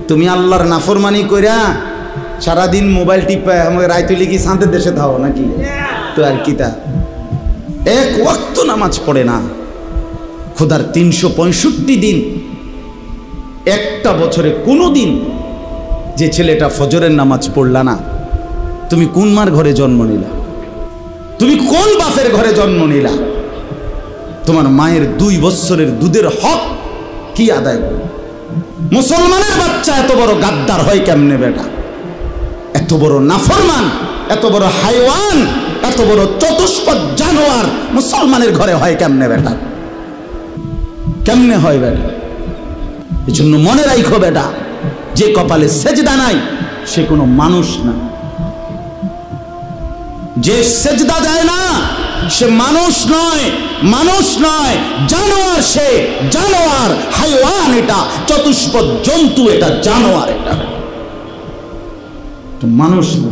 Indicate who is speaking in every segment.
Speaker 1: তুমি আল্লাহর নাফরমানি কইরা সারাদিন মোবাইল টিপা আমাকে রাইতুলি কি শান্তের দেশে থাও নাকি? তো আর কি তা এক ওয়াক্ত নামাজ পড়ে না, খোদার 365 দিন, একটা বছরে কোনো দিন যে ছেলেটা ফজরের নামাজ পড়লা না, তুমি কোন মার ঘরে জন্ম নিলা? তুমি কোন বাপের ঘরে জন্ম নিলা? তোমার মায়ের 2 বছরের দুধের হক কি আদায় করবে? মুসলমানের বাচ্চা এত বড় গাদ্দার হয় কেমনে বেটা? এত বড় নাফরমান, এত বড় হাইওয়ান, এত বড় চতুষ্পদ জানোয়ার মুসলমানের ঘরে হয় কেমনে বেটা? কেমনে হয় বেটা? এই জন্য মনে রাখো বেটা, যে কপালে সেজদা নাই সে কোনো মানুষ না। যে সেজদা দেয় না সে মানুষ নয়, মানুষ নয়, জানোয়ার। সে জানোয়ার, হাইওয়ান, এটা চতুষ্পদ জন্তু, এটা জানোয়ার, এটা মানুষ না।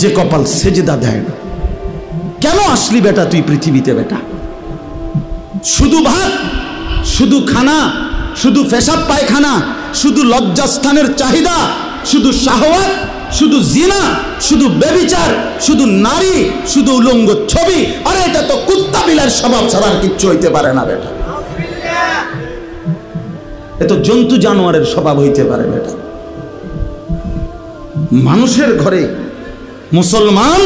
Speaker 1: যে কপাল সেজদা দেয় না। কেন আসলি বেটা তুই পৃথিবীতে বেটা? শুধু ভাত, শুধু খানা, শুধু পেশাব পায়খানা, শুধু লজ্জাস্থানের চাহিদা, শুধু শাহওয়াত, শুধু জিনা, শুধু ব্যভিচার, শুধু নারী, শুধু উলঙ্গ ছবি। আরে এটা তো কুত্তা বিলার স্বভাব ছাড়া আর কিচ্ছু হইতে পারে না বেটা। এ তো জন্তু জানোয়ারের স্বভাব হইতে পারে বেটা। মানুষের ঘরে মুসলমান,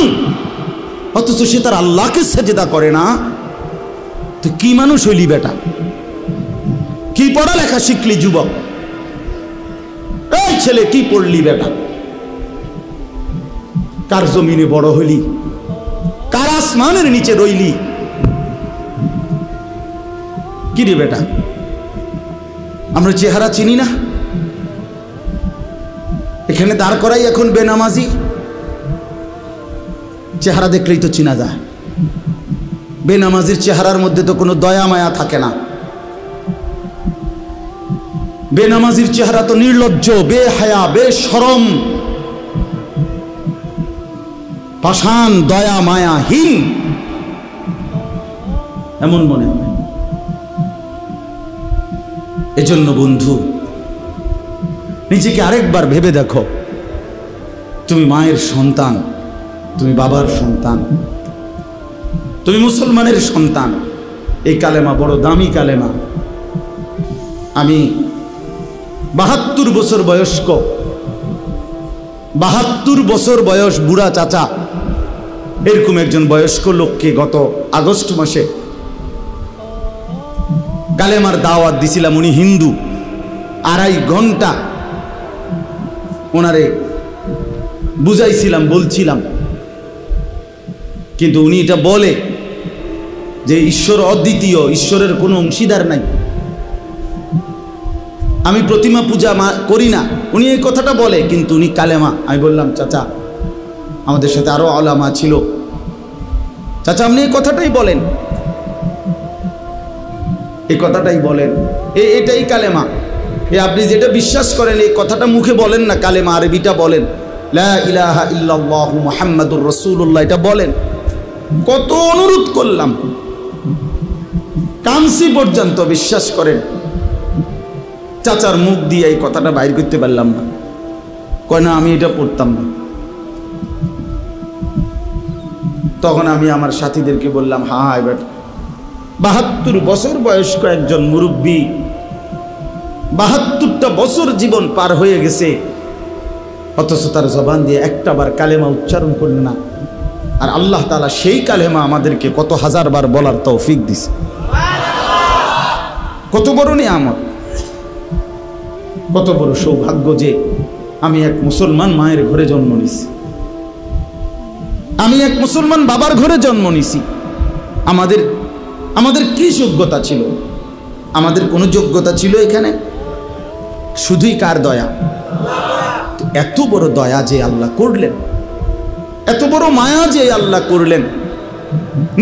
Speaker 1: অথচ সে তার আল্লাহকে সেজদা করে না। তো কি মানুষ হইলি বেটা? কি পড়ালেখা শিখলি যুবক? এই ছেলে কি পড়লি বেটা? কার জমিনে বড় হইলি? কার আসমানের নিচে রইলি? কি রে বেটা, আমরা চেহারা চিনি না? এখানে দাঁড় করাই এখন বেনামাজি, চেহারা দেখলেই তো চিনা যায়। বেনামাজির চেহারার মধ্যে তো কোনো দয়া মায়া থাকে না। বেনামাজির চেহারা তো নির্লজ্জ, বেহায়া, বেশরম, পাষাণ, দয়া মায়াহীন, এমন মনে হয়। এজন্য বন্ধু, নিজেকে আরেকবার ভেবে দেখো। তুমি মায়ের সন্তান, তুমি বাবার সন্তান, তুমি মুসলমানের সন্তান। এই কালেমা বড় দামি কালেমা। আমি 72 বছর বয়স্ক, 72 বছর বয়স বুড়া চাচা, এরকম একজন বয়স্ক লোককে গত আগস্ট মাসে কালেমার দাওয়াত দিছিলাম। উনি হিন্দু। 2.5 ঘন্টা ওনারে বুঝাইছিলাম, বলছিলাম, কিন্তু উনি এটা বলে যে ঈশ্বর অদ্বিতীয়, ঈশ্বরের কোনো অংশীদার নাই, আমি প্রতিমা পূজা করি না। উনি এই কথাটা বলে, কিন্তু উনি কালেমা। আমি বললাম, চাচা, আমাদের সাথে আরো আলেমা ছিল, চাচা আপনি এই কথাটাই বলেন, এই কথাটাই বলেন, এটাই কালেমা। আপনি যেটা বিশ্বাস করেন এই কথাটা মুখে বলেন না, কালেমা আরবিটা বলেন, লা ইলাহা ইল্লাল্লাহু মুহাম্মাদুর রাসূলুল্লাহ, এটা বলেন। কত অনুরোধ করলাম, কামসি পর্যন্ত, বিশ্বাস করেন চাচার মুখ দিয়ে এই কথাটা বাইর করতে পারলাম না। কয় না, আমি এটা পড়তাম না। তখন আমি আমার সাথীদেরকে বললাম, হ্যাঁ এবার 72 বছর বয়স্ক একজন মুরব্বী, 72টা বছর জীবন পার হয়ে গেছে, অথচ তার জবান দিয়ে একটাবার কালেমা উচ্চারণ করল না। আর আল্লাহ তাআলা সেই কালেমা আমাদেরকে কত হাজারবার বলার তৌফিক দিছে। কত বড় নিয়ামত, কত বড় সৌভাগ্য যে আমি এক মুসলমান মায়ের ঘরে জন্ম নিছি, আমি এক মুসলমান বাবার ঘরে জন্ম নিছি। আমাদের কি যোগ্যতা ছিল? আমাদের কোনো যোগ্যতা ছিল এখানে? শুধুই কার দয়া? এত বড় দয়া যে আল্লাহ করলেন, এত বড় মায়া যে আল্লাহ করলেন,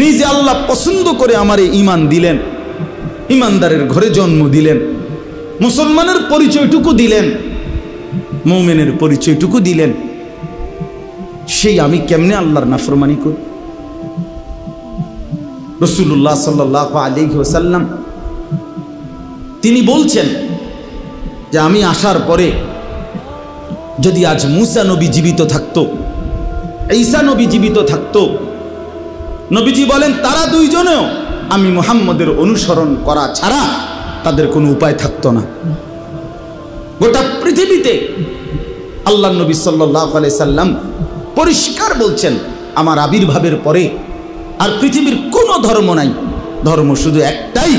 Speaker 1: নিজে আল্লাহ পছন্দ করে আমারে ঈমান দিলেন, ঈমানদারের ঘরে জন্ম দিলেন, মুসলমানের পরিচয়টুকু দিলেন, মুমিনের পরিচয়টুকু দিলেন। সেই আমি কেমনে আল্লাহর নাফরমানি করি? রাসূলুল্লাহ সাল্লাল্লাহু আলাইহি ওয়াসাল্লাম তিনি বলছেন, যে আমি আসার পরে যদি আজ মুসা নবী জীবিত থাকতো, ঈসা নবী জীবিত থাকতো, নবীজি বলেন তারা দুইজনেও আমি মুহাম্মদের অনুসরণ করা ছাড়া তাদের কোনো উপায় থাকতো না। গোটা পৃথিবীতে আল্লাহ নবী সাল্লাল্লাহু আলাইহি সাল্লাম পরিষ্কার বলছেন আমার আবির্ভাবের পরে আর পৃথিবীর কোনো ধর্ম নাই, ধর্ম শুধু একটাই,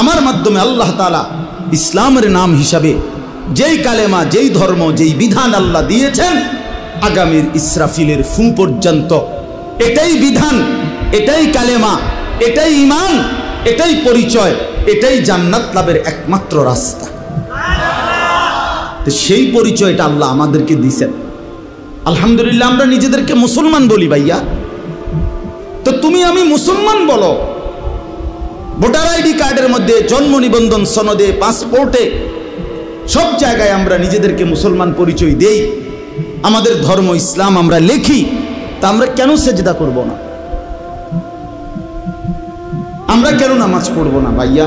Speaker 1: আমার মাধ্যমে আল্লাহ তাআলা ইসলামের নাম হিসাবে যেই কালেমা, যেই ধর্ম, যেই বিধান আল্লাহ দিয়েছেন আগামীর ইসরাফিলের ফু পর্যন্ত এটাই বিধান, এটাই কালেমা, এটাই ঈমান, এটাই পরিচয়, এটাই জান্নাত লাভের একমাত্র রাস্তা। তো সেই পরিচয়টা আল্লাহ আমাদেরকে দিয়েছেন। আলহামদুলিল্লাহ আমরা নিজেদেরকে মুসলমান বলি ভাইয়া, তো তুমি আমি মুসলমান বলো, ভোটার আইডি কার্ডের মধ্যে, জন্ম নিবন্ধন সনদে, পাসপোর্টে, সব জায়গায় আমরা নিজেদেরকে মুসলমান পরিচয় দেই, আমাদের ধর্ম ইসলাম আমরা লেখি, তা আমরা কেন সেজদা করব না? আমরা কেন নামাজ পড়ব না ভাইয়া?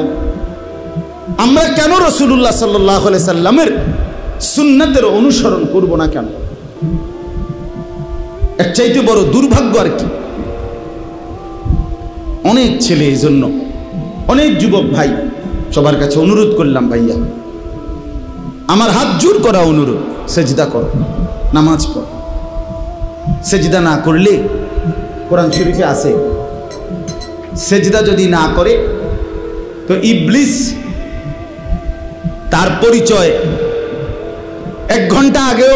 Speaker 1: আমরা কেন রাসূলুল্লাহ সাল্লাল্লাহু আলাইহি সাল্লামের সুন্নাতের অনুসরণ করব না কেন? এর চাইতে বড় দুর্ভাগ্য আর কি? অনেক ছেলে, এই জন্য অনেক যুবক ভাই সবার কাছে অনুরোধ করলাম, ভাইয়া আমার হাত জোর করা অনুরোধ, সেজদা করো, নামাজ পড়ো। সেজদা না করলে কোরআন শরীফে আছে, সেজদা যদি না করে তো ইবলিস তার পরিচয় 1 ঘন্টা আগেও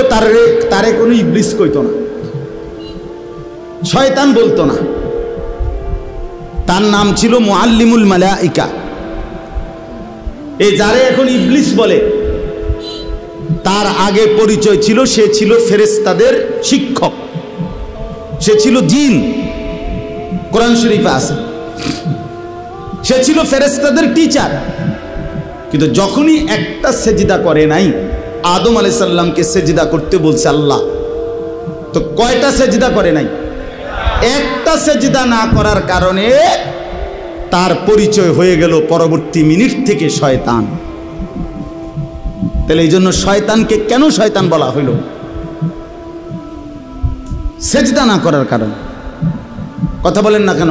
Speaker 1: তারে কোনো ইবলিস কইতো না, শয়তান বলতো না, তার নাম ছিল মুআল্লিমুল মালাইকা। এই যারে এখন ইবলিস বলে, তার আগে পরিচয় ছিল সে ছিল ফেরেশতাদের শিক্ষক, সে ছিল জিন, কোরআন শরীফে আছে, সে ছিল ফেরেশতাদের টিচার। কিন্তু যখনই একটা সেজদা করে নাই, আদম আলাইহিস সালামকে সেজদা করতে বলছে আল্লাহ, তো কয়টা সেজদা করে নাই? একটা সেজদা না করার কারণে তার পরিচয় হয়ে গেল পরবর্তী মিনিট থেকে শয়তান। তাহলে এই জন্য শয়তানকে কেন শয়তান বলা হইল? সেজদা না করার কারণে। কথা বলেন না কেন?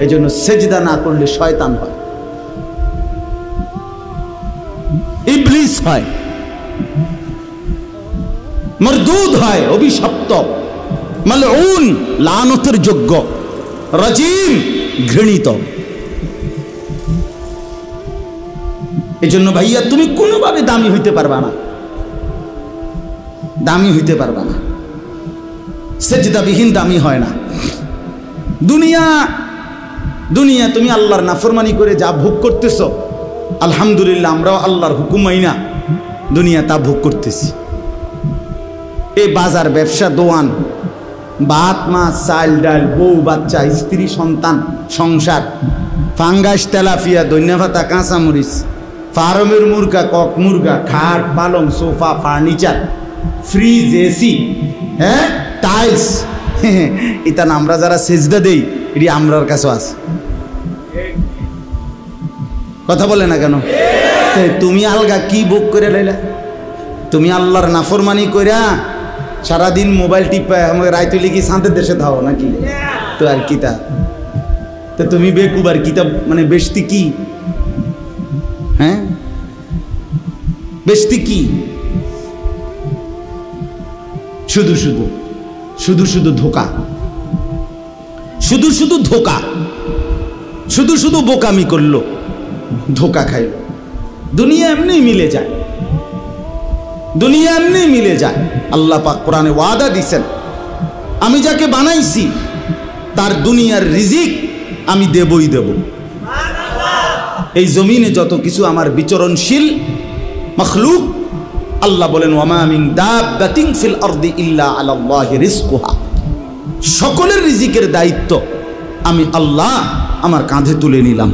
Speaker 1: এই জন্য সেজদা না করলে শয়তান হয়, ইবলিস হয়, মরদুদ হয়, অভিশপ্ত, মালউন, লানতের যোগ্য, রাজিম, ঘৃণিত। এই জন্য ভাইয়া তুমি কোনোভাবে দামি হইতে পারবা না, দামি হইতে পারবা না, সেজদাবিহীন দামি হয় না। দুনিয়া তুমি আল্লাহর নাফরমানি করে যা ভোগ করতেছ, আলহামদুলিল্লাহ আমরাও আল্লাহর হুকুম মাইনা দুনিয়া তা ভোগ করতেছি। এই বাজার, ব্যবসা, দোয়ান, ভাত, মাছ, চাল, ডাল, বউ, বাচ্চা, স্ত্রী, সন্তান, সংসার, ফাঙ্গাস, তেলাপিয়া, ধন্যভাতা, কাঁচামরিচ, ফার্মের মুরগা, কক মুরগা, খাট, পালং, সোফা, ফার্নিচার, ফ্রিজ, এসি, হ্যাঁ, টাইলস, এটা না আমরা যারা সেজদা দেই এটি আমরার কাছে আছে। কথা বলে না কেন? তুমি আলগা কি বুক করে লাইলা? তুমি আল্লাহর নাফরমানি কইরা সারাদিন মোবাইল টিপায় আমাকে রাইতে লিখি শান্তের দেশে থাও নাকি? তো আর কিতা, তো তুমি বেকুব আর কিতা, মানে বেশতি কি? হ্যাঁ, বেশতি কি? শুধু শুধু ধোকা, শুধু ধোকা, শুধু বোকামি করলো, ধোকা খাইল। দুনিয়া এমনি মিলে যায়, দুনিয়া এমনি মিলে যায়। আল্লাহ পাক কোরআনে ওয়াদা দিছেন, আমি যাকে বানাইছি তার দুনিয়ার রিজিক আমি দেবই দেব। এই জমিনে যত কিছু আমার বিচরণশীল মখলুক, আল্লাহ বলেন ওয়ামা মিন দাব্বাতিন ফিল আরদি ইল্লা আলাল্লাহি রিজকুহা, সকলের রিজিকের দায়িত্ব আমি আল্লাহ আমার কাঁধে তুলে নিলাম।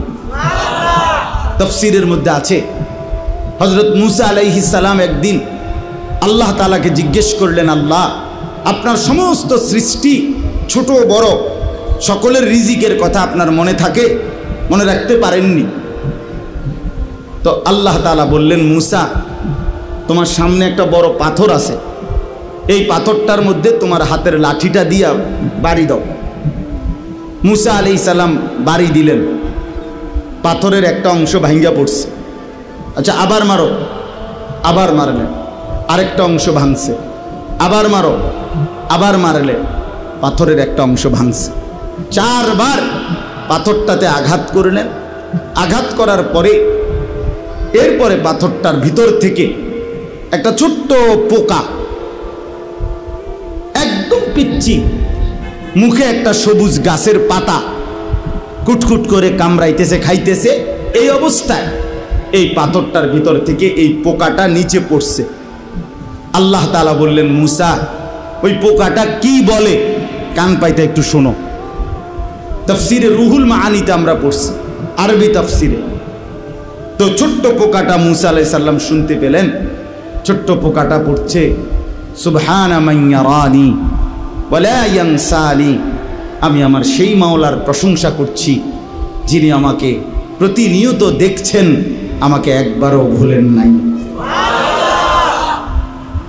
Speaker 1: তাফসীরের মধ্যে আছে হযরত মুসা আলাইহিস সালাম একদিন আল্লাহ তাআলাকে জিজ্ঞেস করলেন, আল্লাহ আপনার সমস্ত সৃষ্টি ছোট বড় সকলের রিজিকের কথা আপনার মনে থাকে, মনে রাখতে পারেননি? তো আল্লাহ তাআলা বললেন, মুসা তোমার সামনে একটা বড় পাথর আছে, এই পাথরটার মধ্যে তোমার হাতের লাঠিটা দিয়া বাড়ি দাও। মুসা আলাইহিস সালাম বাড়ি দিলেন, পাথরের একটা অংশ ভাঙ্গা পড়ছে। আচ্ছা আবার মারো, আবার মারলেন, আরেকটা অংশ ভাঙছে, আবার মারো, আবার মারলেন, পাথরের একটা অংশ ভাঙছে। 4 বার পাথরটাতে আঘাত করলেন। আঘাত করার পরে এরপরে পাথরটার ভিতর থেকে একটা ছোট্ট পোকা, একদম পিচ্চি, মুখে একটা সবুজ গাছের পাতা কুটকুট করে কামড়াইতেছে, খাইতেছে। এই অবস্থায় এই পাথরটার ভিতর থেকে এই পোকাটা নিচে পড়ছে। আল্লাহ তাআলা বললেন, মুসা ওই পোকাটা কি বলে কান পাইতে একটু শোনো। তাফসিরে রুহুল মাআনিতে আমরা পড়ছি, আরবি তাফসিরে। তো ছোট্ট পোকাটা মুসা আলাইহিস সালাম শুনতে পেলেন। ছোট্ট পোকাটা পড়ছে, সুবহানা মান ইয়ারানি ওয়া লা ইয়ানসানি। আমি আমার সেই মাওলার প্রশংসা করছি যিনি আমাকে প্রতিনিয়ত দেখছেন, আমাকে একবারও ভুলেন নাই।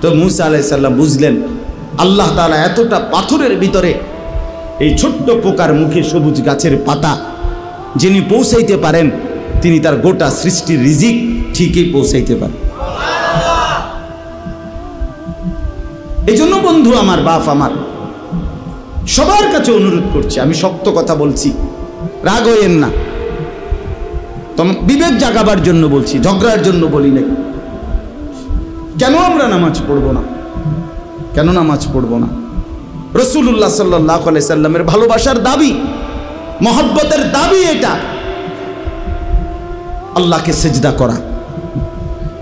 Speaker 1: তো মুসা আলাইহিস সালাম বুঝলেন আল্লাহ তাআলা এতটা পাথরের ভিতরে এই ছোট্ট পোকার মুখে সবুজ গাছের পাতা যিনি পৌঁছাইতে পারেন, তিনি তার গোটা সৃষ্টির রিজিক ঠিকই পৌঁছাইতে পারেন। এই জন্য বন্ধু আমার, বাপ আমার, সবার কাছে অনুরোধ করছি, আমি শক্ত কথা বলছি, রাগ হইয়েন না, বিবেক জাগাবার জন্য বলছি, ঝগড়ার জন্য বলি নাই। কেন আমরা নামাজ পড়বো না? কেন নামাজ পড়বো না? রাসূলুল্লাহ সাল্লাল্লাহু আলাইহি সাল্লামের ভালোবাসার দাবি, মহব্বতের দাবি এটা, আল্লাহকে সিজদা করা।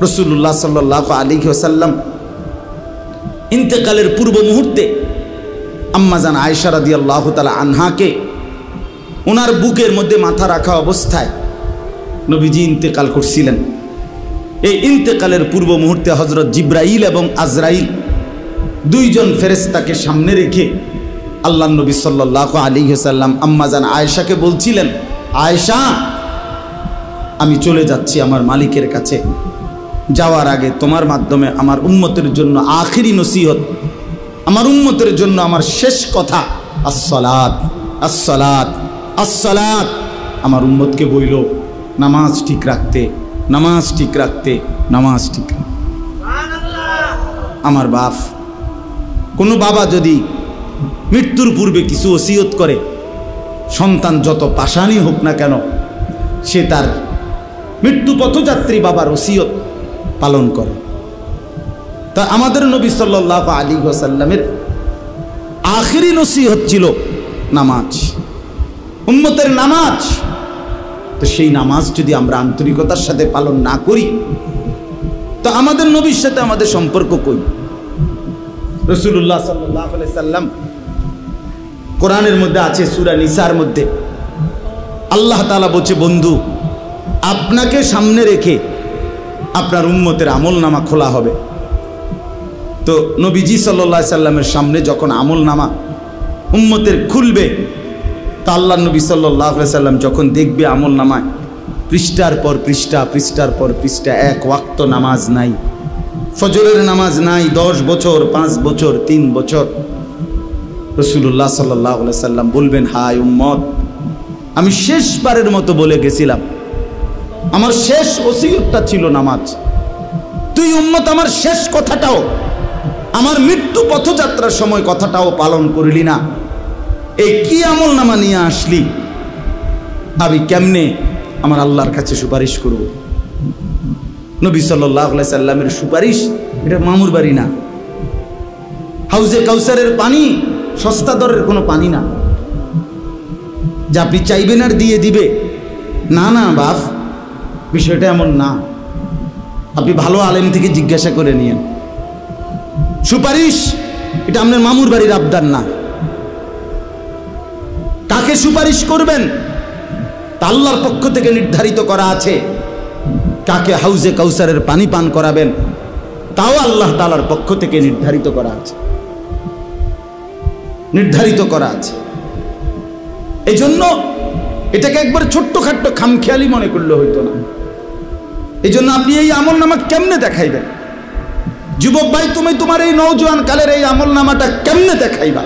Speaker 1: রাসূলুল্লাহ সাল্লাল্লাহু আলাইহি ওয়াসাল্লাম ইন্তেকালের পূর্ব মুহূর্তে আম্মাজান আয়েশা রাদিয়াল্লাহু তাআলা আনহাকে ওনার বুকের মধ্যে মাথা রাখা অবস্থায় নবীজি ইন্তেকাল করছিলেন। এই ইন্তেকালের পূর্ব মুহূর্তে হযরত জিবরাইল এবং আজরাইল দুইজন ফেরেশতাকে সামনে রেখে আল্লাহর নবী সাল্লাল্লাহু আলাইহি ওয়াসাল্লাম আম্মাজান আয়েশাকে বলছিলেন, আয়েশা আমি চলে যাচ্ছি আমার মালিকের কাছে, যাওয়ার আগে তোমার মাধ্যমে আমার উম্মতের জন্য আখিরি নসিহত, আমার উম্মতের জন্য আমার শেষ কথা, আসসালাত আসসালাত আসসালাত। আমার উম্মতকে বইল নামাজ ঠিক রাখতে, নামাজ ঠিক রাখতে, নামাজ ঠিক রাখতে। আমার বাপ, কোনো বাবা যদি মৃত্যুর পূর্বে কিছু ওসিয়ত করে, সন্তান যত পাষাণই হোক না কেন, সে তার মৃত্যু পথযাত্রী বাবার ওসিয়ত পালন করে। তা আমাদের নবী সাল্লাল্লাহু আলাইহি ওয়াসাল্লামের আখিরি নসিহত ছিল নামাজ, উম্মতের নামাজ। তো সেই নামাজ যদি আমরা আন্তরিকতার সাথে পালন না করি, তো আমাদের নবীর সাথে আমাদের সম্পর্ক কই? রাসূলুল্লাহ সাল্লাল্লাহু আলাইহি সাল্লাম কোরআনের মধ্যে আছে, সূরা নিসার মধ্যে আল্লাহ তাআলা বলছে, বন্ধু আপনাকে সামনে রেখে আপনার উম্মতের আমলনামা খোলা হবে। তো নবীজি সাল্লাল্লাহু আলাইহি সাল্লামের সামনে যখন আমলনামা উম্মতের খুলবে, তা আল্লাহ নবী সাল্লাল্লাহু আলাইহি সাল্লাম যখন দেখবে আমলনামায় পৃষ্ঠার পর পৃষ্ঠা, পৃষ্ঠার পর পৃষ্ঠা, এক ওয়াক্ত নামাজ নাই, ফজরের নামাজ নাই, 10 বছর, 5 বছর, 3 বছর, রাসূলুল্লাহ সাল্লাল্লাহু আলাইহি সাল্লাম বলবেন, হায় উম্মত, আমি শেষবারের মতো বলে গেছিলাম, আমার শেষ ওসিয়তটা ছিল নামাজ। তুই উম্মত আমার শেষ কথাটাও, আমার মৃত্যু পথযাত্রার সময় কথাটাও পালন করলি না। এই কি আমলনামা নিয়ে আসলি? আমি কেমনে আমার আল্লাহর কাছে সুপারিশ করব? নবী সাল্লাল্লাহু আলাইহি সাল্লামের সুপারিশ এটা মামুর বাড়ি না, হাউজে কাউসারের পানি সস্তা দরের কোনো পানি না যে আপনি চাইবেন আর দিয়ে দিবে। না না বাপ, বিষয়টা এমন না। আপনি ভালো আলেম থেকে জিজ্ঞাসা করে নিয়েন। সুপারিশ এটা আপনার মামুর বাড়ির আবদার না। কাকে সুপারিশ করবেন তা আল্লাহর পক্ষ থেকে নির্ধারিত করা আছে। কাকে হাউজে কাউসারের পানি পান করাবেন তাও আল্লাহ তাআলার পক্ষ থেকে নির্ধারিত করা আছে, নির্ধারিত করা আছে। এই জন্য এটাকে একবার ছোট্টখাট্ট খামখেয়ালি মনে করলে হইতো না। এই জন্য আপনি এই আমলনামা কেমনে দেখাইবেন? যুবক ভাই, তুমি তোমার এই নওজোয়ান কালের এই আমল নামাটা কেমনে দেখাইবা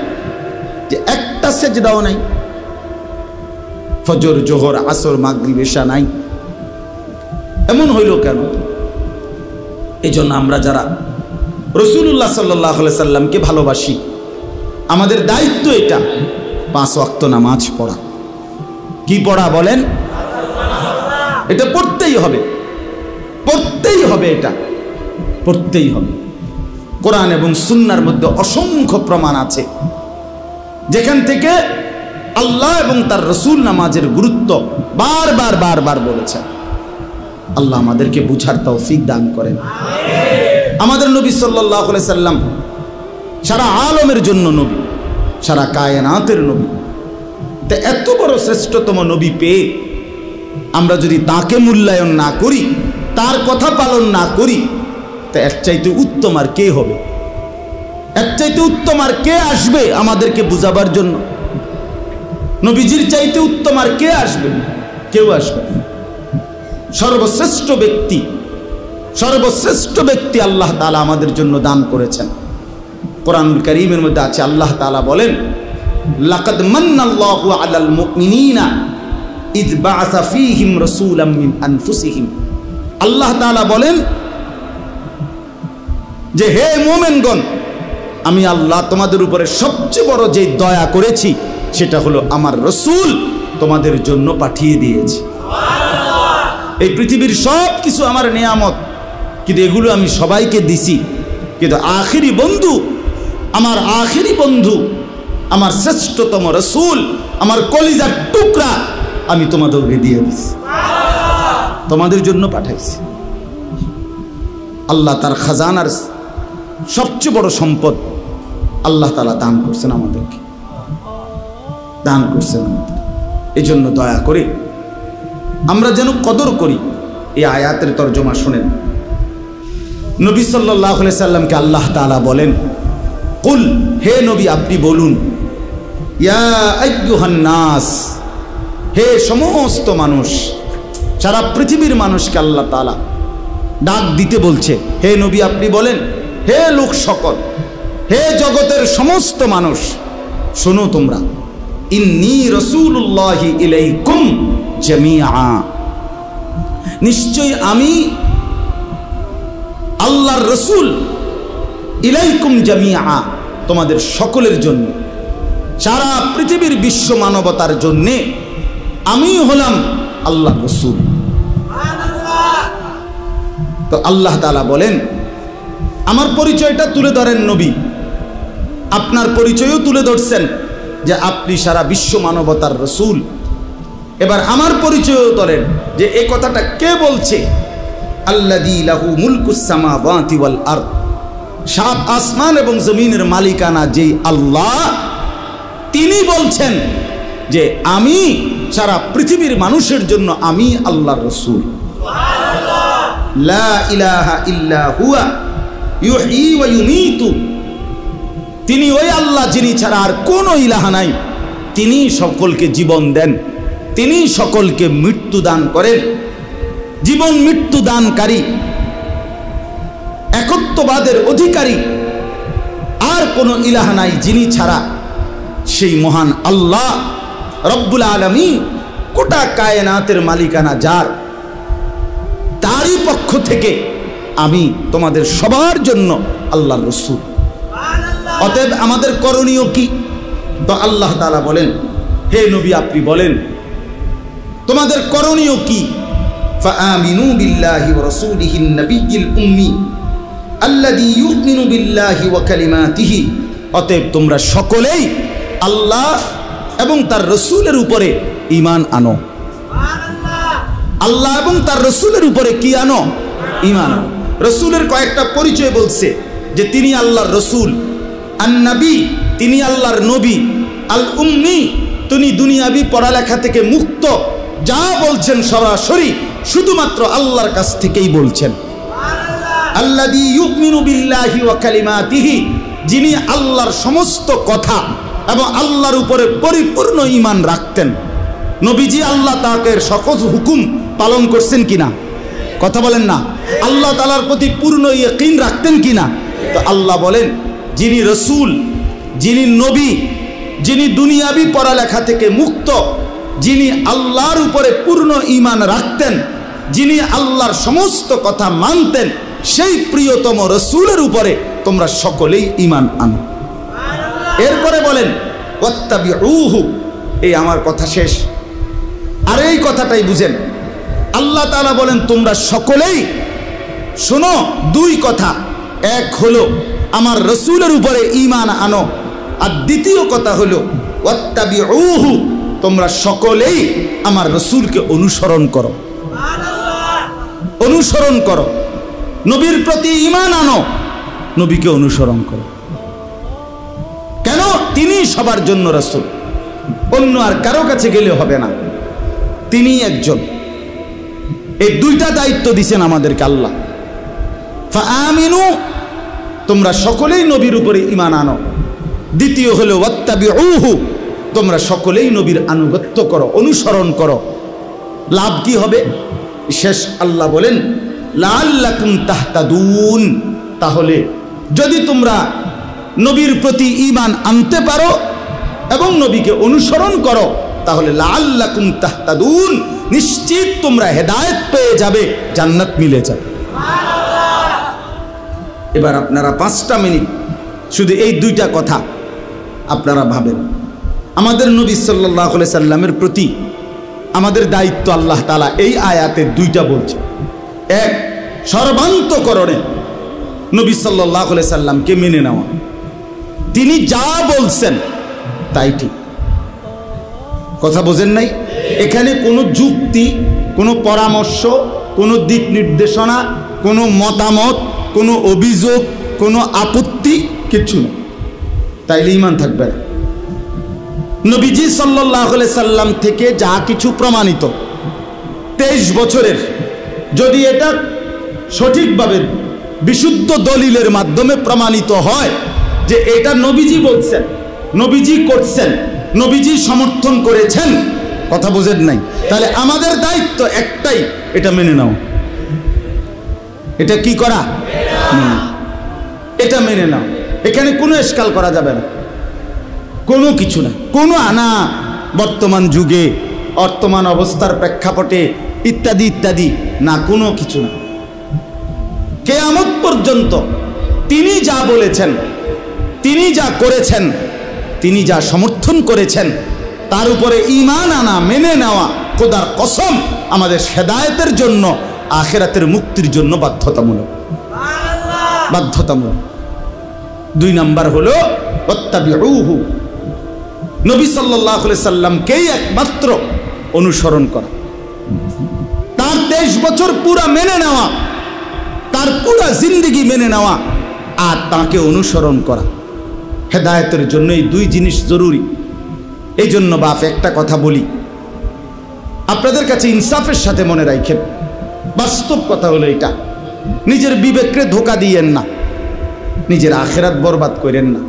Speaker 1: যে একটা সেজদাও নাই, ফজর জোহর আসর মাগরিব এশা নাই? এমন হইল কেন? এই জন্য আমরা যারা রাসূলুল্লাহ সাল্লাল্লাহু আলাইহি সাল্লামকে ভালোবাসি, আমাদের দায়িত্ব এটা 5 ওয়াক্ত নামাজ পড়া। কি পড়া বলেন? এটা পড়তেই হবে, পড়তেই হবে, এটা পড়তেই হবে। কোরআন এবং সুন্নাহর মধ্যে অসংখ্য প্রমাণ আছে যেখান থেকে আল্লাহ এবং তার রাসূল নামাজের গুরুত্ব বারবার বারবার বলেছেন। আল্লাহ আমাদেরকে বুঝার তৌফিক দান করেন। আমাদের নবী সাল্লাল্লাহু আলাইহি সাল্লাম সারা আলমের জন্য নবী, সারা কায়নাতের নবী। তা এত বড় শ্রেষ্ঠতম নবী পেয়ে আমরা যদি তাকে মূল্যায়ন না করি, তার কথা পালন না করি, তা এর চাইতে উত্তম আর কে হবে? এর চাইতে উত্তম আর কে আসবে আমাদেরকে বুঝাবার জন্য? নবীজির চাইতে উত্তম আর কে আসবে? কেউ আসবে না। সর্বশ্রেষ্ঠ ব্যক্তি, সর্বশ্রেষ্ঠ ব্যক্তি আল্লাহ তাআলা আমাদের জন্য দান করেছেন। কোরআনুল কারীমের মধ্যে আছে, আল্লাহ তাআলা বলেন, লাকাদ মান্নাল্লাহু আলাল মুমিনিনা ইয বাআসা ফীহিম রাসূলাম মিন আনফুসিহিম। আল্লাহ তাআলা বলেন যে হে মুমিনগণ, আমি আল্লাহ তোমাদের উপরে সবচেয়ে বড় যে দয়া করেছি সেটা হলো আমার রাসূল তোমাদের জন্য পাঠিয়ে দিয়েছি। এই পৃথিবীর সব কিছু আমার নিয়ামত, কিন্তু এগুলো আমি সবাইকে দিছি, কিন্তু আখিরি বন্ধু, আমার আখিরি বন্ধু, আমার শ্রেষ্ঠতম রাসূল, আমার কলিজার টুকরা আমি তোমাদেরকে দিয়ে দিছি, তোমাদের জন্য পাঠাইছি। আল্লাহ তার খাজানার সবচেয়ে বড় সম্পদ আল্লাহ তাআলা দান করছেন আমাদেরকে, দান করছেন আমাদের। এই জন্য দয়া করে আমরা যেন কদর করি। এই আয়াতের তর্জমা শুনেন। নবী সাল্লাল্লাহু আলাইহি সাল্লামকে আল্লাহ তাআলা বলেন, কুল, হে নবী আপনি বলুন, ইয়া আইয়ুহান নাস, হে সমস্ত মানুষ, সারা পৃথিবীর মানুষকে আল্লাহ তাআলা ডাক দিতে বলছে। হে নবী আপনি বলেন, হে লোক সকল, হে জগতের সমস্ত মানুষ, শোনো তোমরা, ইন্নী রাসূলুল্লাহি ইলাইকুম জামিআ, নিশ্চয় আমি আল্লাহর রাসূল, ইলাইকুম জামিআ, তোমাদের সকলের জন্য, সারা পৃথিবীর বিশ্ব মানবতার জন্য আমি হলাম আল্লাহর রাসূল। তো আল্লাহ তাআলা বলেন, আমার পরিচয়টা তুলে ধরেন নবী, আপনার পরিচয়ও তুলে ধরছেন যে আপনি সারা বিশ্ব মানবতার রাসূল। এবার আমার পরিচয়ও ধরেন যে এই কথাটা কে বলছে। আল্লাযী লাহু মুলকুস সামাওয়াতি ওয়াল আরদ, সাত আসমান এবং জমিনের মালিকানা যেই আল্লাহ, তিনি বলছেন যে আমি সারা পৃথিবীর মানুষের জন্য আমি আল্লাহর রাসূল। লা ইলাহা ইল্লা হুয়া ইউহয়ী ওয়া ইউমীতু, তিনি ওই আল্লাহ যিনি ছাড়া আর কোনো ইলাহা নাই, তিনি সকলকে জীবন দেন, তিনি সকলকে মৃত্যু দান করেন। জীবন মৃত্যু দানকারী, একত্ববাদের অধিকারী আর কোনো ইলাহা নাই যিনি ছাড়া। সেই মহান আল্লাহ রব্বুল আলামিন, গোটা কায়নাতের মালিকানা যার, তারই পক্ষ থেকে আমি তোমাদের সবার জন্য আল্লাহর রাসূল। অতএব আমাদের করণীয় কি? তো আল্লাহ তাআলা বলেন, হে নবী আপনি বলেন তোমাদের করণীয় কি? ফাআমিনু বিল্লাহি ওয়া রাসূলিহিন নাবিয়্যিল উম্মি আল্লাযী ইউমিনু বিল্লাহি ওয়া কালিমাতিহি, অতএব তোমরা সকলেই আল্লাহ এবং তার রাসূলের উপরে ঈমান আনো। আল্লাহ এবং তার রাসূলের উপরে কি আনো? ঈমান। রাসূলের কয়েকটা পরিচয় বলছে যে তিনি আল্লাহর রাসূল, আন-নবী তিনি আল্লাহর নবী, আল উম্মি তিনি দুনিয়াবি পড়ালেখা থেকে মুক্ত, যা বলছেন সরাসরি শুধুমাত্র আল্লাহর কাছ থেকেই বলছেন। আল্লাযী ইউমিনু বিল্লাহি ওয়া কালিমাতিহি, যিনি আল্লাহর সমস্ত কথা এবং আল্লাহর উপরে পরিপূর্ণ ঈমান রাখতেন। নবীজি আল্লাহ তাআলার সকল হুকুম পালন করছেন কিনা? কথা বলেন না। আল্লাহ তাআলার প্রতি পূর্ণ ইয়াকিন রাখতেন কিনা? তো আল্লাহ বলেন, যিনি রসুল, যিনি নবী, যিনি দুনিয়াবি পড়ালেখা থেকে মুক্ত, যিনি আল্লাহর উপরে পূর্ণ ঈমান রাখতেন, যিনি আল্লাহর সমস্ত কথা মানতেন, সেই প্রিয়তম রসুলের উপরে তোমরা সকলেই ঈমান আনো। এরপরে বলেন ওয়াত্তাবিউহু, এই আমার কথা শেষ। আর এই কথাটাই বুঝেন, আল্লাহ তাআলা বলেন তোমরা সকলেই শোনো। দুই কথা, এক হলো আমার রসুলের উপরে ঈমান আনো, আর দ্বিতীয় কথা হলো ওয়াত্তাবিউহু, তোমরা সকলেই আমার রসুলকে অনুসরণ করো, অনুসরণ করো। নবীর প্রতি ঈমান আনো, নবীকে অনুসরণ করো। কেন? তিনি সবার জন্য রসুল, অন্য আর কারো কাছে গেলে হবে না, তিনি একজন। এই দুইটা দায়িত্ব দিছেন আমাদেরকে আল্লাহ। ফাআমিনু, তোমরা সকলেই নবীর উপরে ঈমান আনো। দ্বিতীয় হলো ওয়াত্তাবিউহু, তোমরা সকলেই নবীর আনুগত্য করো, অনুসরণ করো। লাভ কি হবে? শেষ আল্লাহ বলেন লাআল্লাকুম তাহতাদুন, তাহলে যদি তোমরা নবীর প্রতি ঈমান আনতে পারো এবং নবীকে অনুসরণ করো, তাহলে লাআল্লাকুম তাহতাদুন, নিশ্চিত তোমরা হেদায়েত পেয়ে যাবে, জান্নাত মিলে যাবে। এবার আপনারা 5টা মিনিট শুধু এই দুইটা কথা আপনারা ভাবেন। আমাদের নবী সাল্লাল্লাহু আলাইহি সাল্লামের প্রতি আমাদের দায়িত্ব আল্লাহ তাআলা এই আয়াতে দুইটা বলছে। এক, সর্বান্তকরণে নবী সাল্লাল্লাহু আলাইহি সাল্লামকে মেনে নেওয়া, তিনি যা বলছেন তাই ঠিক। কথা বোঝেন নাই? এখানে কোনো যুক্তি, কোনো পরামর্শ, কোনো দিক নির্দেশনা, কোনো মতামত, কোনো অভিযোগ, কোনো আপত্তি কিচ্ছু নেই, তাইলে ঈমান থাকবে না। নবীজি সাল্লাল্লাহু আলাইহি সাল্লাম থেকে যা কিছু প্রমাণিত 23 বছরের, যদি এটা সঠিকভাবে বিশুদ্ধ দলিলের মাধ্যমে প্রমাণিত হয় যে এটা নবীজি বলছেন, নবীজি করছেন, নবীজি সমর্থন করেছেন, কথা বোঝেন নাই, তাহলে আমাদের দায়িত্ব একটাই, এটা মেনে নাও। এটা কি করা? এটা মেনে নাও। এখানে কোনো এশকাল করা যাবে না, কোনো কিছু না, কোনো আনা বর্তমান যুগে, বর্তমান অবস্থার প্রেক্ষাপটে ইত্যাদি ইত্যাদি না, কোনো কিছু না। কিয়ামত পর্যন্ত তিনি যা বলেছেন, তিনি যা করেছেন, তিনি যা সমর্থন করেছেন, তার উপরে ঈমান আনা, মেনে নেওয়া খোদার কসম আমাদের হেদায়েতের জন্য, আখিরাতের মুক্তির জন্য বাধ্যতামূলক, বাধ্যতামূলক। 2 নাম্বার হলো ওয়াত্তাবিউহু, নবী সাল্লাল্লাহু আলাইহি সাল্লামকেই একমাত্র অনুসরণ করা, তার 23 বছর পুরা মেনে নেওয়া, তার পুরা জিন্দেগি মেনে নেওয়া, আর তাকে অনুসরণ করা। হেদায়েতের জন্য এই 2 জিনিস জরুরি। এই জন্য বাপ একটা কথা বলি, আপনাদের কাছে ইনসাফের সাথে মনে রাখেন, বাস্তব কথা হলো এটা, নিজের বিবেককে ধোঁকা দিয়েন না, নিজের আখিরাত বরবাদ করেন না।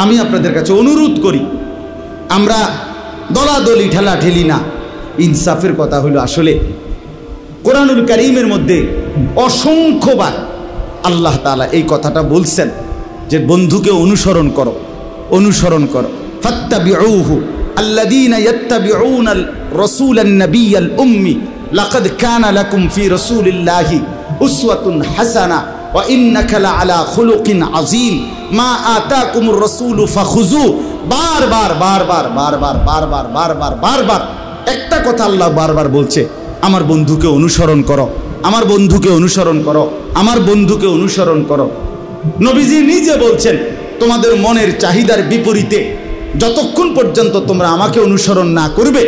Speaker 1: আমি আপনাদের কাছে অনুরোধ করি, আমরা দলাদলি ঠেলাঠেলি না। ইনসাফের কথা হলো, আসলে কোরআনুল কারীমের মধ্যে অসংখ্যবার আল্লাহ তাআলা এই কথাটা বলছেন যে বন্ধুকে অনুসরণ করো, অনুসরণ করো। ফাত্তাবিউহু আল্লাযীনা ইয়াত্তাবিউনাল রাসূলান নাবিয়্যাল উম্মি লাকাদ কানা লাকুম ফি রাসূলিল্লাহি উসওয়াতুন হাসানাহ ওয়া ইন্নাকা লাআলা খুলুকিন আযীম মা আতাকুমুর রাসূলু ফাখুযু। বারবার বারবার বারবার বারবার বারবার বারবার একটা কথা আল্লাহ বারবার বলছে, আমার বন্ধুকে অনুসরণ করো, আমার বন্ধুকে অনুসরণ করো, আমার বন্ধুকে অনুসরণ করো। নবীজি নিজে বলছেন, তোমাদের মনের চাহিদার বিপরীতে যতক্ষণ পর্যন্ত তোমরা আমাকে অনুসরণ না করবে,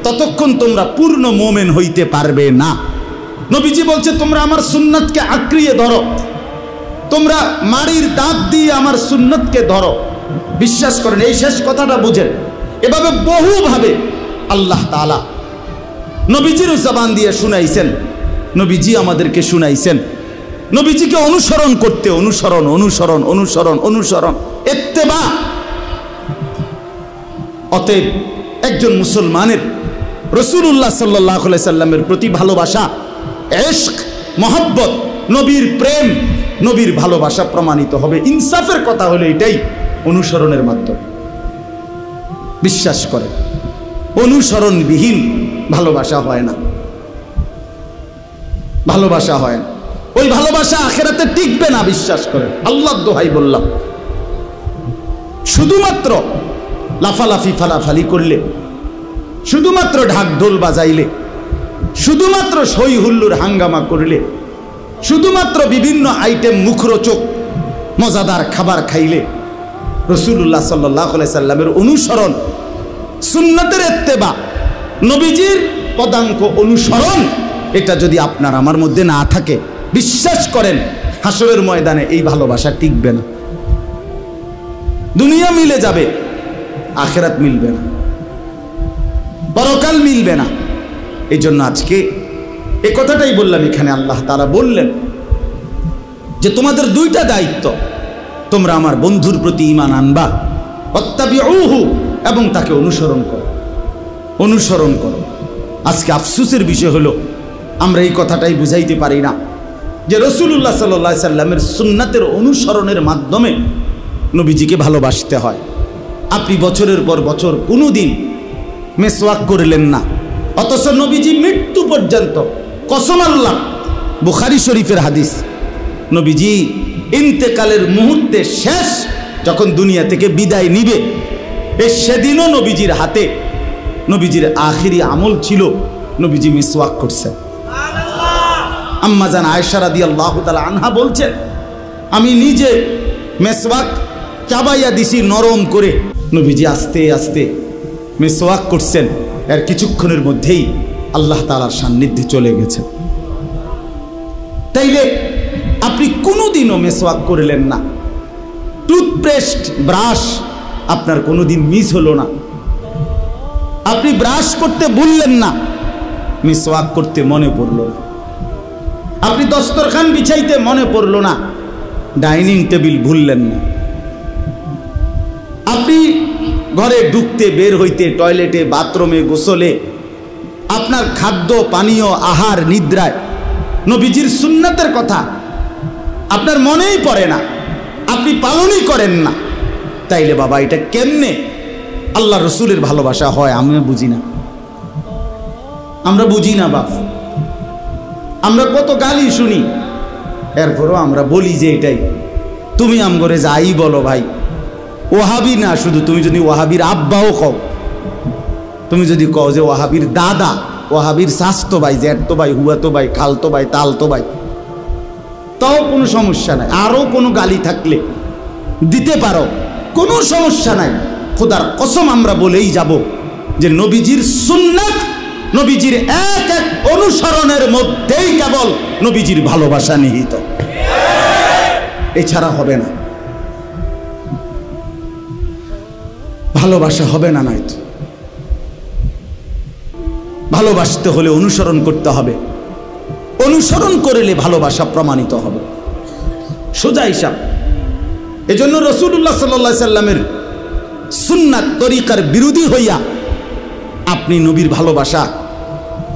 Speaker 1: ততক্ষণ তোমরা পূর্ণ মুমিন হইতে পারবে না। নবীজি বলছে, তোমরা আমার সুন্নাতকে আঁকড়িয়ে ধরো, তোমরা মাড়ির দাঁত দিয়ে আমার সুন্নাতকে ধরো। বিশ্বাস করেন, এই শেষ কথাটা বুঝেন। এভাবে বহুভাবে আল্লাহ তাআলা নবীজির জবান দিয়ে শুনাইছেন, নবীজি আমাদেরকে শুনাইছেন নবীজিকে অনুসরণ করতে। অনুসরণ, অনুসরণ, অনুসরণ, অনুসরণ, ইত্তেবা। অতএব একজন মুসলমানের রাসূলুল্লাহ সাল্লাল্লাহু আলাইহি সাল্লামের প্রতি ভালোবাসা, ইশক, মহব্বত নবীর প্রেম, নবীর ভালোবাসা প্রমাণিত হবে। ইনসাফের কথা হলো এটাই, অনুসরণের মাধ্যমে। বিশ্বাস করে অনুসরণবিহীন ভালোবাসা হয় না, ভালোবাসা হয় না। ওই ভালোবাসা আখিরাতে টিকবে না, বিশ্বাস করে। আল্লাহর দোহাই বললাম, শুধুমাত্র লাফালাফি ফালাফালি করলে, শুধুমাত্র ঢাক ঢোল বাজাইলে, শুধুমাত্র সই হুল্লুর হাঙ্গামা করলে, শুধুমাত্র বিভিন্ন আইটেম মুখরোচক মজাদার খাবার খাইলে রাসূলুল্লাহ সাল্লাল্লাহু আলাইহি সাল্লামের অনুসরণ, সুন্নতের ইত্তেবা, নবীজির পদাঙ্ক অনুসরণ, এটা যদি আপনার আমার মধ্যে না থাকে, বিশ্বাস করেন হাসরের ময়দানে এই ভালোবাসা টিকবে না। দুনিয়া মিলে যাবে, আখিরাত মিলবে না, পরকাল মিলবে না। এই জন্য আজকে এই কথাটাই বললাম। এখানে আল্লাহ তাআলা বললেন যে তোমাদের দুইটা দায়িত্ব, তোমরা আমার বন্ধুর প্রতি ঈমান আনবা, ওয়াত্তাবিউহু, এবং তাকে অনুসরণ করো, অনুসরণ করো। আজকে আফসোসের বিষয় হলো আমরা এই কথাটাই বুঝাইতে পারি না যে রাসূলুল্লাহ সাল্লাল্লাহু আলাইহি সাল্লামের সুন্নাতের অনুসরণের মাধ্যমে নবীজিকে ভালোবাসতে হয়। আপনি বছরের পর বছর কোনোদিন মেসওয়াক করলেন না, অথচ নবীজি মৃত্যু পর্যন্ত, কসম আল্লাহ, বুখারী শরীফের হাদিস, নবীজি ইন্তেকালের মুহূর্তে শেষ যখন দুনিয়া থেকে বিদায় নিবে, সেদিনও নবীজির হাতে, নবীজির আখিরি আমল ছিল নবীজি মিসওয়াক করছেন। আম্মা জান আয়েশা রাদিয়াল্লাহু তাআলা আনহা বলছেন, আমি নিজে মিসওয়াক চাবাইয়া দিছি নরম করে। নবীজি আস্তে আস্তে মিসওয়াক করছেন, এর কিছুক্ষণের মধ্যেই আল্লাহ তাআলার সান্নিধ্যে চলে গেছে। তাইলে আপনি কোনোদিনও মিসওয়াক করলেন না, টুথপেস্ট ব্রাশ আপনার কোনোদিন মিস হলো না, আপনি ব্রাশ করতে ভুললেন না, মিসওয়াক করতে মনে পড়লো না, আপনি দস্তরখান বিছাইতে মনে পড়লো না, ডাইনিং টেবিল ভুললেন না, আপনি ঘরে ঢুকতে, বের হইতে, টয়লেটে, বাথরুমে, গোসলে, আপনার খাদ্য পানীয়, আহার, নিদ্রায় নবীজির সুন্নাতের কথা আপনার মনেই পড়ে না, আপনি পালনই করেন না। তাইলে বাবা এটা কেমনে আল্লাহ রসুলের ভালোবাসা হয়? আমি বুঝি না, আমরা বুঝি না বাপ। আমরা কত গালি শুনি, এরপরও আমরা বলি যে এটাই। তুমি আমগরে যাই বলো ভাই, ওয়াহাবি না শুধু, তুমি যদি ওয়াহাবির আব্বাও কও, তুমি যদি কও যে ওয়াহাবির দাদা, ওয়াহাবির শাস্তো ভাই, জ্যাঠতো ভাই, হুয়াতো ভাই, খালতো ভাই, তালতো ভাই, তাও কোনো সমস্যা নাই। আরও কোনো গালি থাকলে দিতে পারো, কোনো সমস্যা নাই। খোদার কসম আমরা বলেই যাব যে নবীজির সুন্নাত, নবীজির এক এক অনুসরণের মধ্যেই কেবল নবীজির ভালোবাসা নিহিত, এছাড়া হবে না। ভালোবাসা হবে না, নয়তো ভালোবাসতে হলে অনুসরণ করতে হবে, অনুসরণ করলে ভালোবাসা প্রমাণিত হবে, সোজা হিসাব। এজন্য রাসূলুল্লাহ সাল্লাল্লাহু আলাইহি সাল্লামের সুন্নাত তরিকার বিরোধী হইয়া আপনি নবীর ভালোবাসা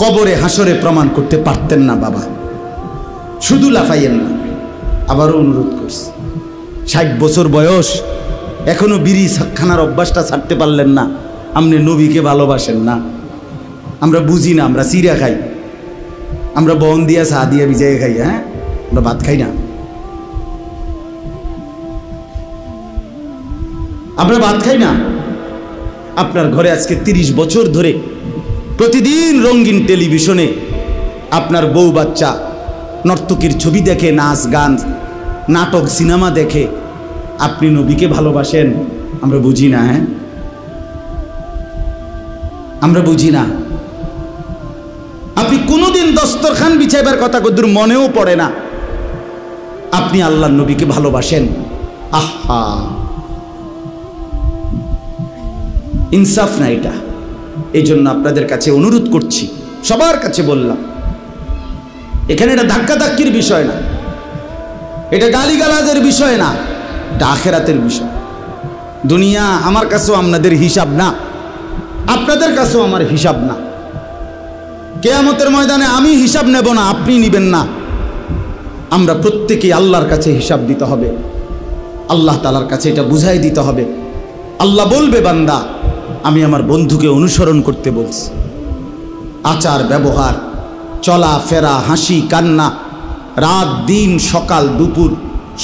Speaker 1: কবরে হাসরে প্রমাণ করতে পারতেন না বাবা। শুধু লাফাইয়েন না, আবারও অনুরোধ করছি, 60 বছর বয়স, এখনো বিড়ি খানার অভ্যাসটা ছাড়তে পারলেন না, আপনি নবীকে ভালোবাসেন না। আমরা বুঝি না, আমরা চিড়া খাই, আমরা বন দিয়া চা দিয়া ভিজাই খাই, হ্যাঁ, আমরা ভাত খাই না, আমরা ভাত খাই না। আপনার ঘরে আজকে 30 বছর ধরে প্রতিদিন রঙিন টেলিভিশনে আপনার বউ বাচ্চা নর্তকীর ছবি দেখে, নাচ গান, নাটক, সিনেমা দেখে, আপনি নবীকে ভালোবাসেন? আমরা বুঝি না, হ্যাঁ, আমরা বুঝি না। আপনি কোনোদিন দস্তরখান বিছাইবার কথা কদ্দুর মনেও পড়ে না, আপনি আল্লাহর নবীকে ভালোবাসেন? আহা, ইনসাফ না এটা। এই জন্য আপনাদের কাছে অনুরোধ করছি, সবার কাছে বললাম, এখানে এটা ধাক্কাধাক্কির বিষয় না, এটা গালিগালাজের বিষয় না, এটা আখেরাতের বিষয়। দুনিয়া আমার কাছেও আপনাদের হিসাব না, আপনাদের কাছেও আমার হিসাব না। কিয়ামতের ময়দানে আমি হিসাব নেব না, আপনি নেবেন না, আমরা প্রত্যেকেই আল্লাহর কাছে হিসাব দিতে হবে, আল্লাহ তাআলার কাছে এটা বুঝাই দিতে হবে। আল্লাহ বলবে, বান্দা আমি আমার বন্ধুকে অনুসরণ করতে বলছি। আচার ব্যবহার, চলা ফেরা, হাসি কান্না, রাত দিন, সকাল দুপুর,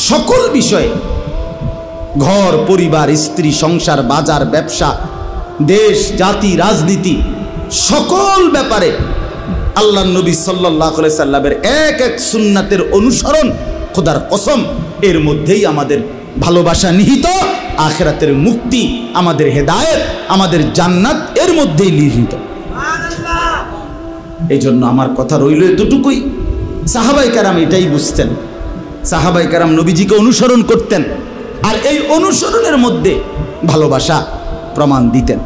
Speaker 1: সকল বিষয়ে, ঘর পরিবার, স্ত্রী সংসার, বাজার ব্যবসা, দেশ জাতি রাজনীতি, সকল ব্যাপারে আল্লাহ নবী সাল্লাল্লাহু আলাইহি সাল্লামের এক এক সুন্নাতের অনুসরণ, খোদার কসম এর মধ্যেই আমাদের ভালোবাসা নিহিত, আখিরাতের মুক্তি, আমাদের হেদায়েত, আমাদের জান্নাত এর মধ্যেই নিহিত। এই জন্য আমার কথা রইল এতটুকুই। সাহাবায়ে কেরাম এটাই বুঝতেন, সাহাবায়ে কেরাম নবীজিকে অনুসরণ করতেন, আর এই অনুসরণের মধ্যে ভালোবাসা প্রমাণ দিতেন।